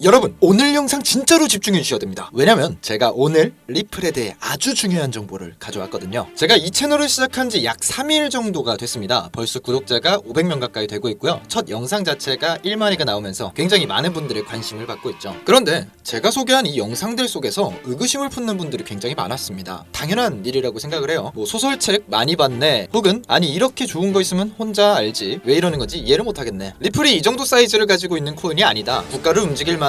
여러분, 오늘 영상 진짜로 집중해 주셔야 됩니다. 왜냐면 제가 오늘 리플에 대해 아주 중요한 정보를 가져왔거든요. 제가 이 채널을 시작한 지 약 3일 정도가 됐습니다. 벌써 구독자가 500명 가까이 되고 있고요. 첫 영상 자체가 1만위가 나오면서 굉장히 많은 분들의 관심을 받고 있죠. 그런데 제가 소개한 이 영상들 속에서 의구심을 품는 분들이 굉장히 많았습니다. 당연한 일이라고 생각을 해요. 뭐 소설책 많이 봤네, 혹은 아니 이렇게 좋은 거 있으면 혼자 알지, 왜 이러는 건지 이해를 못하겠네, 리플이 이 정도 사이즈를 가지고 있는 코인이 아니다, 국가를 움직일 만한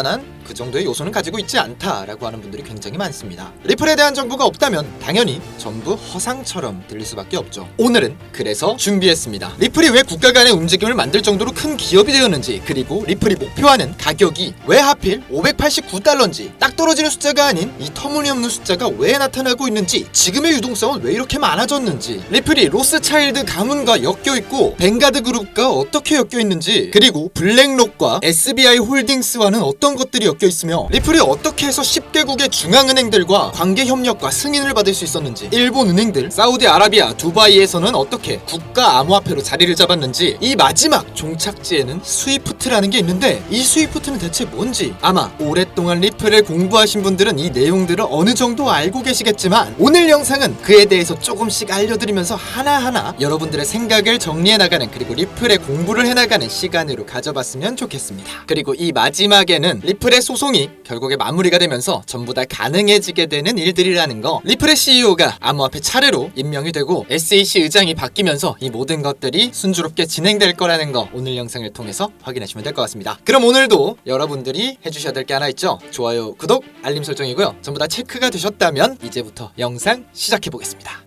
그 정도의 요소는 가지고 있지 않다라고 하는 분들이 굉장히 많습니다. 리플에 대한 정보가 없다면 당연히 전부 허상처럼 들릴 수밖에 없죠. 오늘은 그래서 준비했습니다. 리플이 왜 국가 간의 움직임을 만들 정도로 큰 기업이 되었는지, 그리고 리플이 목표하는 가격이 왜 하필 589달러인지, 딱 떨어지는 숫자가 아닌 이 터무니없는 숫자가 왜 나타나고 있는지, 지금의 유동성은 왜 이렇게 많아졌는지, 리플이 로스차일드 가문과 엮여있고 뱅가드 그룹과 어떻게 엮여있는지, 그리고 블랙록과 SBI 홀딩스와는 어떤 것들이 엮여있으며 리플이 어떻게 해서 10개국의 중앙은행들과 관계협력과 승인을 받을 수 있었는지, 일본 은행들, 사우디아라비아, 두바이에서는 어떻게 국가 암호화폐로 자리를 잡았는지, 이 마지막 종착지에는 스위프트라는 게 있는데 이 스위프트는 대체 뭔지, 아마 오랫동안 리플을 공부하신 분들은 이 내용들을 어느 정도 알고 계시겠지만 오늘 영상은 그에 대해서 조금씩 알려드리면서 하나하나 여러분들의 생각을 정리해 나가는, 그리고 리플의 공부를 해나가는 시간으로 가져봤으면 좋겠습니다. 그리고 이 마지막에는 리플의 소송이 결국에 마무리가 되면서 전부 다 가능해지게 되는 일들이라는 거, 리플의 CEO가 암호화폐 차례로 임명이 되고 SEC 의장이 바뀌면서 이 모든 것들이 순조롭게 진행될 거라는 거 오늘 영상을 통해서 확인하시면 될 것 같습니다. 그럼 오늘도 여러분들이 해주셔야 될 게 하나 있죠. 좋아요, 구독, 알림 설정이고요. 전부 다 체크가 되셨다면 이제부터 영상 시작해 보겠습니다.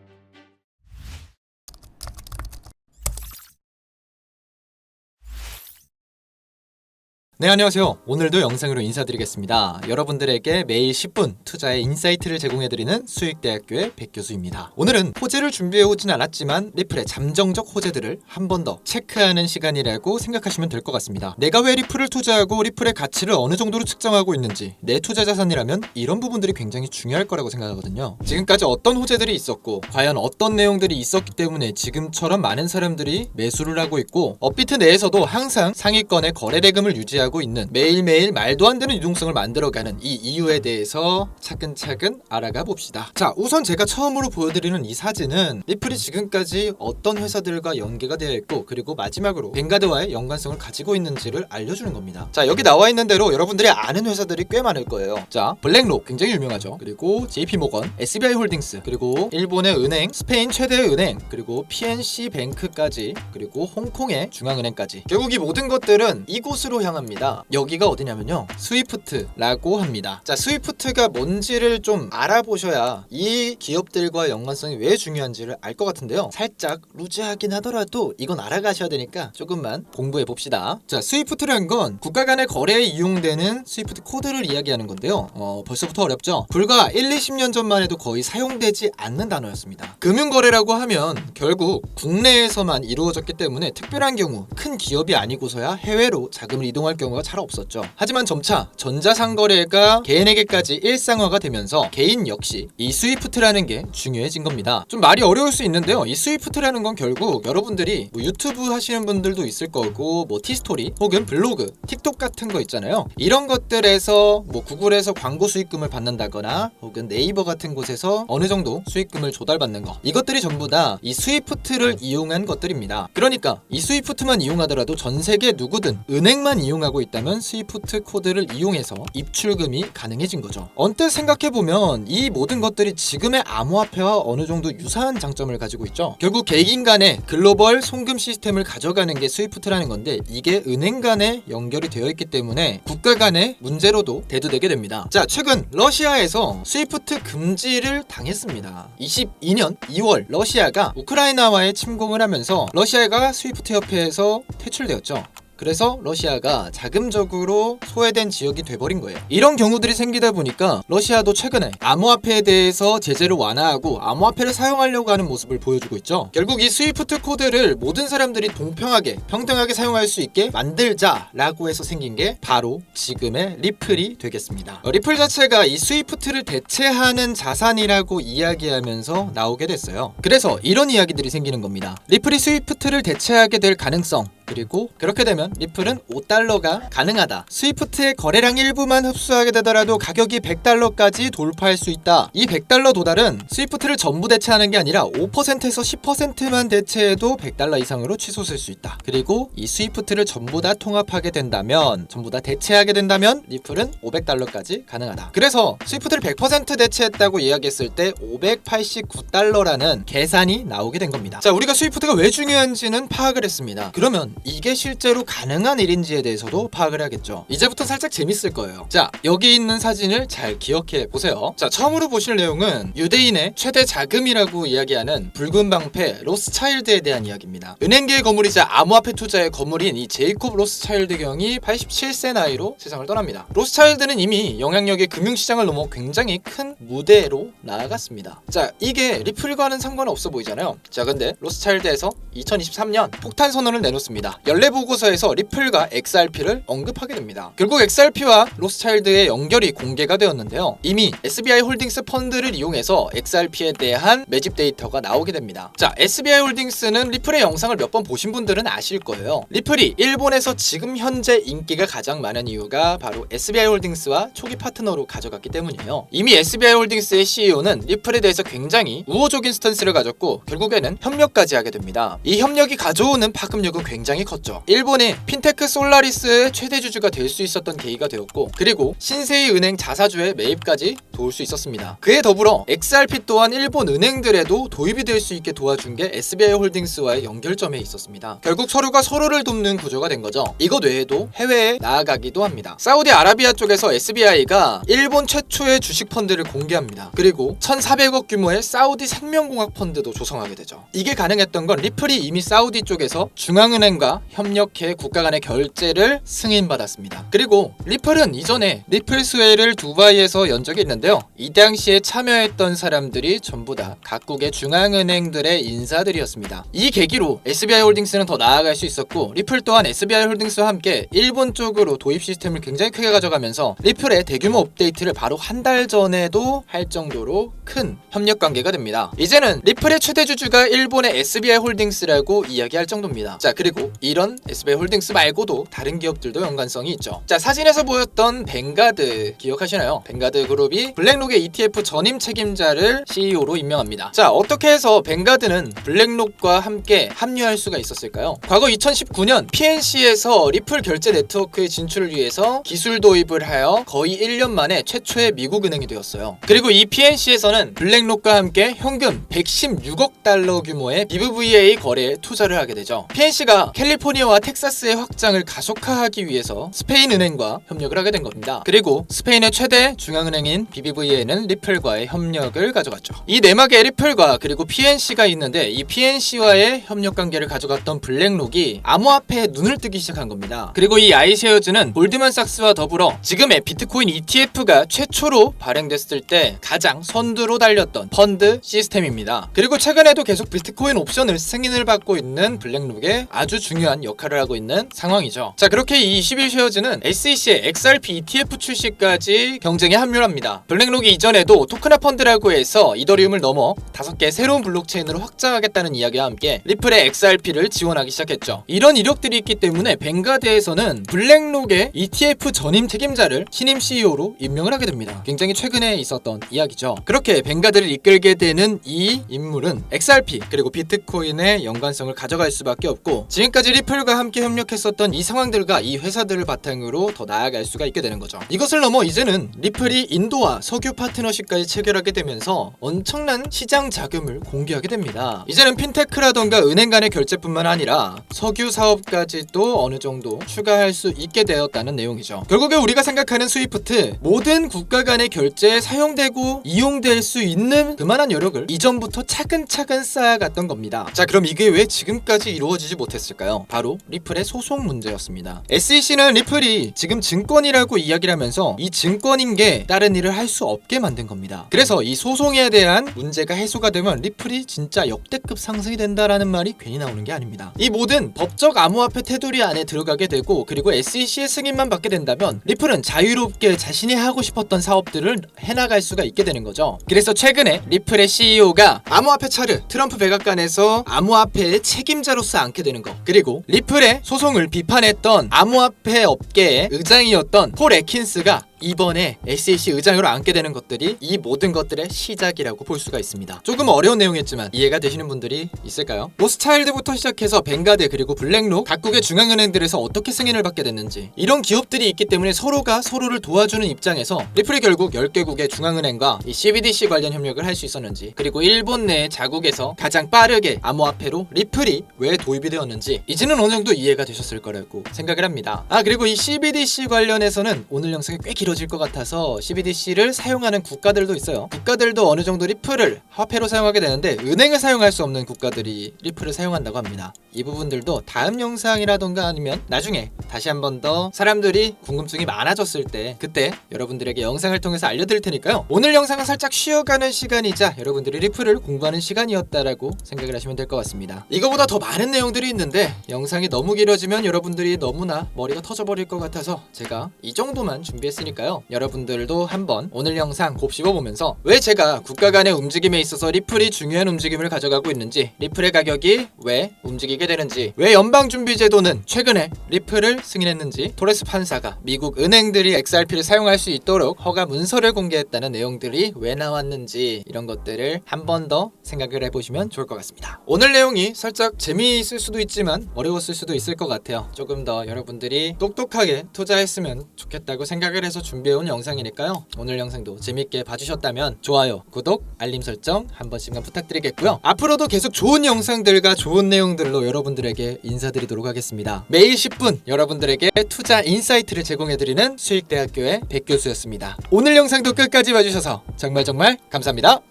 네, 안녕하세요. 오늘도 영상으로 인사드리겠습니다. 여러분들에게 매일 10분 투자의 인사이트를 제공해드리는 수익대학교의 백교수입니다. 오늘은 호재를 준비해오진 않았지만 리플의 잠정적 호재들을 한 번 더 체크하는 시간이라고 생각하시면 될 것 같습니다. 내가 왜 리플을 투자하고 리플의 가치를 어느 정도로 측정하고 있는지, 내 투자 자산이라면 이런 부분들이 굉장히 중요할 거라고 생각하거든요. 지금까지 어떤 호재들이 있었고 과연 어떤 내용들이 있었기 때문에 지금처럼 많은 사람들이 매수를 하고 있고, 업비트 내에서도 항상 상위권의 거래 대금을 유지하고 있는, 매일매일 말도 안 되는 유동성을 만들어가는 이 이유에 대해서 차근차근 알아가 봅시다. 자, 우선 제가 처음으로 보여드리는 이 사진은 리플이 지금까지 어떤 회사들과 연계가 되어 있고, 그리고 마지막으로 뱅가드와의 연관성을 가지고 있는지를 알려주는 겁니다. 자, 여기 나와 있는 대로 여러분들이 아는 회사들이 꽤 많을 거예요. 자, 블랙록 굉장히 유명하죠. 그리고 JP모건, SBI 홀딩스, 그리고 일본의 은행, 스페인 최대의 은행, 그리고 PNC 뱅크까지, 그리고 홍콩의 중앙은행까지, 결국 이 모든 것들은 이곳으로 향합니다. 여기가 어디냐면요, 스위프트라고 합니다. 자, 스위프트가 뭔지를 좀 알아보셔야 이 기업들과 연관성이 왜 중요한지를 알 것 같은데요, 살짝 루즈하긴 하더라도 이건 알아가셔야 되니까 조금만 공부해 봅시다. 자, 스위프트라는 건 국가 간의 거래에 이용되는 스위프트 코드를 이야기하는 건데요, 벌써부터 어렵죠? 불과 1-20년 전만 해도 거의 사용되지 않는 단어였습니다. 금융거래라고 하면 결국 국내에서만 이루어졌기 때문에 특별한 경우, 큰 기업이 아니고서야 해외로 자금을 이동할 경우가 잘 없었죠. 하지만 점차 전자상거래가 개인에게까지 일상화가 되면서 개인 역시 이 스위프트라는 게 중요해진 겁니다. 좀 말이 어려울 수 있는데요, 이 스위프트라는 건 결국 여러분들이 뭐 유튜브 하시는 분들도 있을 거고, 뭐 티스토리 혹은 블로그, 틱톡 같은 거 있잖아요. 이런 것들에서 뭐 구글에서 광고 수익금을 받는다거나 혹은 네이버 같은 곳에서 어느 정도 수익금을 조달받는 거, 이것들이 전부 다 이 스위프트를 이용한 것들입니다. 그러니까 이 스위프트만 이용하더라도 전 세계 누구든 은행만 이용하고 있다면 스위프트 코드를 이용해서 입출금이 가능해진 거죠. 언뜻 생각해보면 이 모든 것들이 지금의 암호화폐와 어느 정도 유사한 장점을 가지고 있죠. 결국 개인 간의 글로벌 송금 시스템을 가져가는 게 스위프트라는 건데, 이게 은행 간에 연결이 되어 있기 때문에 국가 간의 문제로도 대두되게 됩니다. 자, 최근 러시아에서 스위프트 금지를 당했습니다. 22년 2월 러시아가 우크라이나와의 침공을 하면서 러시아가 스위프트 협회에서 퇴출되었죠. 그래서 러시아가 자금적으로 소외된 지역이 돼버린 거예요. 이런 경우들이 생기다 보니까 러시아도 최근에 암호화폐에 대해서 제재를 완화하고 암호화폐를 사용하려고 하는 모습을 보여주고 있죠. 결국 이 스위프트 코드를 모든 사람들이 동평하게, 평등하게 사용할 수 있게 만들자라고 해서 생긴 게 바로 지금의 리플이 되겠습니다. 리플 자체가 이 스위프트를 대체하는 자산이라고 이야기하면서 나오게 됐어요. 그래서 이런 이야기들이 생기는 겁니다. 리플이 스위프트를 대체하게 될 가능성, 그리고 그렇게 되면 리플은 5달러가 가능하다. 스위프트의 거래량 일부만 흡수하게 되더라도 가격이 100달러까지 돌파할 수 있다. 이 100달러 도달은 스위프트를 전부 대체하는 게 아니라 5%에서 10%만 대체해도 100달러 이상으로 치솟을 수 있다. 그리고 이 스위프트를 전부 다 통합하게 된다면, 전부 다 대체하게 된다면 리플은 500달러까지 가능하다. 그래서 스위프트를 100% 대체했다고 이야기했을 때 589달러라는 계산이 나오게 된 겁니다. 자, 우리가 스위프트가 왜 중요한지는 파악을 했습니다. 그러면 이게 실제로 가능한 일인지에 대해서도 파악을 해야겠죠. 이제부터 살짝 재밌을 거예요. 자, 여기 있는 사진을 잘 기억해 보세요. 자, 처음으로 보실 내용은 유대인의 최대 자금이라고 이야기하는 붉은 방패 로스차일드에 대한 이야기입니다. 은행계의 거물이자 암호화폐 투자의 거물인 이 제이콥 로스차일드 경이 87세 나이로 세상을 떠납니다. 로스차일드는 이미 영향력의 금융시장을 넘어 굉장히 큰 무대로 나아갔습니다. 자, 이게 리플과는 상관없어 보이잖아요. 자, 근데 로스차일드에서 2023년 폭탄 선언을 내놓습니다. 연례 보고서에서 리플과 XRP를 언급하게 됩니다. 결국 XRP와 로스차일드의 연결이 공개가 되었는데요. 이미 SBI 홀딩스 펀드를 이용해서 XRP에 대한 매집 데이터가 나오게 됩니다. 자, SBI 홀딩스는 리플의 영상을 몇 번 보신 분들은 아실 거예요. 리플이 일본에서 지금 현재 인기가 가장 많은 이유가 바로 SBI 홀딩스와 초기 파트너로 가져갔기 때문이에요. 이미 SBI 홀딩스의 CEO는 리플에 대해서 굉장히 우호적인 스탠스를 가졌고 결국에는 협력까지 하게 됩니다. 이 협력이 가져오는 파급력은 굉장히 컸죠. 일본의 핀테크 솔라리스의 최대 주주가 될 수 있었던 계기가 되었고, 그리고 신세이 은행 자사주의 매입까지 도울 수 있었습니다. 그에 더불어 XRP 또한 일본 은행들에도 도입이 될 수 있게 도와준 게 SBI 홀딩스와의 연결점에 있었습니다. 결국 서로가 서로를 돕는 구조가 된 거죠. 이것 외에도 해외에 나아가기도 합니다. 사우디아라비아 쪽에서 SBI가 일본 최초의 주식 펀드를 공개합니다. 그리고 1,400억 규모의 사우디 생명공학 펀드도 조성하게 되죠. 이게 가능했던 건 리플이 이미 사우디 쪽에서 중앙은행과 협력해 국가 간의 결제를 승인받았습니다. 그리고 리플은 이전에 리플 스웨이를 두바이에서 연 적이 있는데요. 이 당시에 참여했던 사람들이 전부 다 각국의 중앙은행들의 인사들이었습니다. 이 계기로 SBI 홀딩스는 더 나아갈 수 있었고, 리플 또한 SBI 홀딩스와 함께 일본 쪽으로 도입 시스템을 굉장히 크게 가져가면서 리플의 대규모 업데이트를 바로 한 달 전에도 할 정도로 큰 협력 관계가 됩니다. 이제는 리플의 최대 주주가 일본의 SBI 홀딩스라고 이야기할 정도입니다. 자, 그리고 이런 SBI 홀딩스 말고도 다른 기업들도 연관성이 있죠. 자, 사진에서 보였던 뱅가드 기억하시나요? 뱅가드 그룹이 블랙록의 ETF 전임 책임자를 CEO로 임명합니다. 자, 어떻게 해서 뱅가드는 블랙록과 함께 합류할 수가 있었을까요? 과거 2019년 PNC에서 리플 결제 네트워크의 진출을 위해서 기술 도입을 하여 거의 1년 만에 최초의 미국 은행이 되었어요. 그리고 이 PNC에서는 블랙록과 함께 현금 116억 달러 규모의 BBVA 거래에 투자를 하게 되죠. PNC가 캘리포니아와 텍사스의 확장을 가속화하기 위해서 스페인 은행과 협력을 하게 된 겁니다. 그리고 스페인의 최대 중앙은행인 BBVA는 리플과의 협력을 가져갔죠. 이 내막에 리플과 그리고 PNC가 있는데, 이 PNC와의 협력 관계를 가져갔던 블랙록이 암호화폐에 눈을 뜨기 시작한 겁니다. 그리고 이 아이쉐어즈는 골드만삭스와 더불어 지금의 비트코인 ETF가 최초로 발행됐을 때 가장 선두로 달렸던 펀드 시스템입니다. 그리고 최근에도 계속 비트코인 옵션을 승인을 받고 있는 블랙록에 아주 중요한 역할을 하고 있는 상황이죠. 자, 그렇게 이 21쉐어즈는 SEC의 XRP ETF 출시까지 경쟁에 합류합니다. 블랙록이 이전에도 토크나 펀드라고 해서 이더리움을 넘어 5개 새로운 블록체인으로 확장하겠다는 이야기와 함께 리플의 XRP를 지원하기 시작했죠. 이런 이력들이 있기 때문에 뱅가드에서는 블랙록의 ETF 전임 책임자를 신임 CEO로 임명을 하게 됩니다. 굉장히 최근에 있었던 이야기죠. 그렇게 뱅가드를 이끌게 되는 이 인물은 XRP 그리고 비트코인의 연관성을 가져갈 수밖에 없고, 지금까지 리플과 함께 협력했었던 이 상황들과 이 회사들을 바탕으로 더 나아갈 수가 있게 되는 거죠. 이것을 넘어 이제는 리플이 인도와 석유 파트너십까지 체결하게 되면서 엄청난 시장 자금을 공개하게 됩니다. 이제는 핀테크라던가 은행 간의 결제뿐만 아니라 석유 사업까지도 어느 정도 추가할 수 있게 되었다는 내용이죠. 결국에 우리가 생각하는 스위프트, 모든 국가 간의 결제에 사용되고 이용될 수 있는 그만한 여력을 이전부터 차근차근 쌓아갔던 겁니다. 자, 그럼 이게 왜 지금까지 이루어지지 못했을까요? 바로 리플의 소송 문제였습니다. SEC는 리플이 지금 증권이라고 이야기를 하면서 이 증권인 게 다른 일을 할 수 없게 만든 겁니다. 그래서 이 소송에 대한 문제가 해소가 되면 리플이 진짜 역대급 상승이 된다라는 말이 괜히 나오는 게 아닙니다. 이 모든 법적 암호화폐 테두리 안에 들어가게 되고, 그리고 SEC의 승인만 받게 된다면 리플은 자유롭게 자신이 하고 싶었던 사업들을 해나갈 수가 있게 되는 거죠. 그래서 최근에 리플의 CEO가 암호화폐 차르 트럼프 백악관에서 암호화폐 암호화폐의 책임자로서 앉게 되는 것, 그리고 리플의 소송을 비판했던 암호화폐 업계의 의장이었던 폴 애킨스가 이번에 SEC 의장으로 앉게 되는 것들이 이 모든 것들의 시작이라고 볼 수가 있습니다. 조금 어려운 내용이었지만 이해가 되시는 분들이 있을까요? 로스차일드부터 시작해서 뱅가드 그리고 블랙록 각국의 중앙은행들에서 어떻게 승인을 받게 됐는지, 이런 기업들이 있기 때문에 서로가 서로를 도와주는 입장에서 리플이 결국 10개국의 중앙은행과 이 CBDC 관련 협력을 할 수 있었는지, 그리고 일본 내 자국에서 가장 빠르게 암호화폐로 리플이 왜 도입이 되었는지 이제는 어느 정도 이해가 되셨을 거라고 생각을 합니다. 그리고 이 CBDC 관련해서는 오늘 영상이 꽤 길어질 것 같아서 CBDC를 사용하는 국가들도 있어요. 국가들도 어느 정도 리플을 화폐로 사용하게 되는데 은행을 사용할 수 없는 국가들이 리플을 사용한다고 합니다. 이 부분들도 다음 영상이라던가 아니면 나중에 다시 한 번 더 사람들이 궁금증이 많아졌을 때 그때 여러분들에게 영상을 통해서 알려드릴 테니까요. 오늘 영상은 살짝 쉬어가는 시간이자 여러분들이 리플을 공부하는 시간이었다라고 생각을 하시면 될 것 같습니다. 이거보다 더 많은 내용들이 있는데 영상이 너무 길어지면 여러분들이 너무나 머리가 터져버릴 것 같아서 제가 이 정도만 준비했으니까요. 여러분들도 한번 오늘 영상 곱씹어보면서 왜 제가 국가 간의 움직임에 있어서 리플이 중요한 움직임을 가져가고 있는지, 리플의 가격이 왜 움직이게 되는지, 왜 연방준비제도는 최근에 리플을 승인했는지, 토레스 판사가 미국 은행들이 XRP를 사용할 수 있도록 허가 문서를 공개했다는 내용들이 왜 나왔는지, 이런 것들을 한 번 더 생각을 해보시면 좋을 것 같습니다. 오늘 내용이 살짝 재미있을 수도 있지만 어려웠을 수도 있을 것 같아요. 조금 더 여러분들이 똑똑하게 투자했으면 좋겠다고 생각을 해서 준비해온 영상이니까요. 오늘 영상도 재밌게 봐주셨다면 좋아요, 구독, 알림 설정 한 번씩만 부탁드리겠고요. 앞으로도 계속 좋은 영상들과 좋은 내용들로 여러분들에게 인사드리도록 하겠습니다. 매일 10분 여러분들에게 투자 인사이트를 제공해드리는 수익대학교의 백교수였습니다. 오늘 영상도 끝까지 봐주셔서 정말 감사합니다.